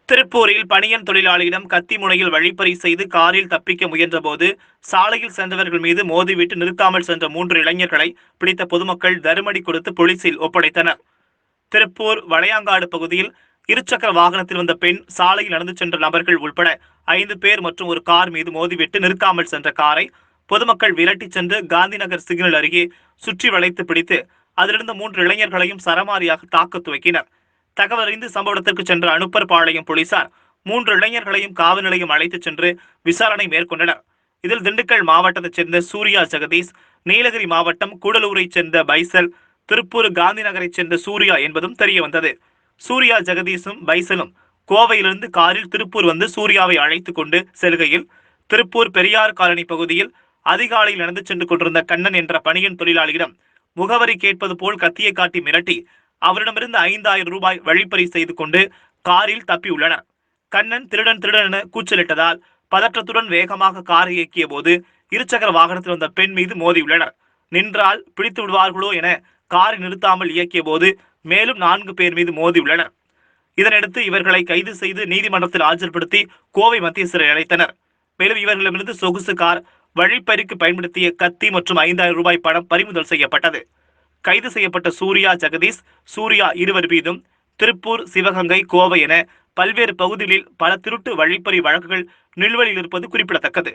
திருப்பூரில் பணியன் தொழிலாளியிடம் கத்தி முனையில் வழிப்பறி செய்து காரில் தப்பிக்க முயன்றபோது சாலையில் சென்றவர்கள் மீது மோதிவிட்டு நிறுத்தாமல் சென்ற 3 இளைஞர்களை பிடித்த பொதுமக்கள் தருமடி கொடுத்து போலீசில் ஒப்படைத்தனர். திருப்பூர் வளையாங்காடு பகுதியில் இருசக்கர வாகனத்தில் வந்த பெண் சாலையில் நடந்து சென்ற நபர்கள் உள்பட 5 பேர் மற்றும் ஒரு கார் மீது மோதிவிட்டு நிற்காமல் சென்ற காரை பொதுமக்கள் விரட்டி சென்று காந்திநகர் சிக்னல் அருகே சுற்றி வளைத்து பிடித்து அதிலிருந்த 3 இளைஞர்களையும் சரமாரியாக தாக்க துவக்கினர். தகவல் அறிந்து சம்பவ இடத்திற்கு சென்ற அனுப்பர்பாளையம் போலீசார் 3 இளைஞர்களையும் காவல் நிலையம் அழைத்துச் சென்று விசாரணை மேற்கொண்டனர். இதில் திண்டுக்கல் மாவட்டத்தைச் சேர்ந்த சூர்யா ஜெகதீஷ், நீலகிரி மாவட்டம் கூடலூரைச் சேர்ந்த பைசல், திருப்பூர் காந்தி நகரைச் சேர்ந்த சூர்யா என்பதும் தெரியவந்தது. சூர்யா ஜெகதீஷும் பைசலும் கோவையிலிருந்து காரில் திருப்பூர் வந்து சூர்யாவை அழைத்துக் கொண்டு செல்கையில் திருப்பூர் பெரியார் காலனி பகுதியில் அதிகாலையில் நடந்து சென்று கொண்டிருந்த கண்ணன் என்ற பணியன் தொழிலாளியிடம் முகவரி கேட்பது போல் கத்தியை காட்டி மிரட்டி அவரிடமிருந்து 5000 ரூபாய் வழிப்பறி செய்து கொண்டு காரில் தப்பியுள்ளனர். கண்ணன் திருடன் திருடன் என கூச்சலிட்டதால் பதற்றத்துடன் வேகமாக காரை இயக்கிய போது இருசக்கர வாகனத்தில் வந்த பெண் மீது மோதியுள்ளனர். நின்றால் பிடித்து விடுவார்களோ என காரை நிறுத்தாமல் இயக்கிய போது மேலும் 4 பேர் மீது மோதியுள்ளனர். இதனையடுத்து இவர்களை கைது செய்து நீதிமன்றத்தில் ஆஜர்படுத்தி கோவை மத்திய சிறை அடைத்தனர். மேலும் இவர்களிடமிருந்து சொகுசு கார், வழிப்பறிக்கு பயன்படுத்திய கத்தி மற்றும் 5000 ரூபாய் பணம் பறிமுதல் செய்யப்பட்டது. கைது செய்யப்பட்ட சூர்யா ஜெகதீஷ், சூர்யா இருவர் மீதும் திருப்பூர், சிவகங்கை, கோவை என பல்வேறு பகுதிகளில் பல திருட்டு வழிப்பறி வழக்குகள் நிலுவையில் இருப்பது குறிப்பிடத்தக்கது.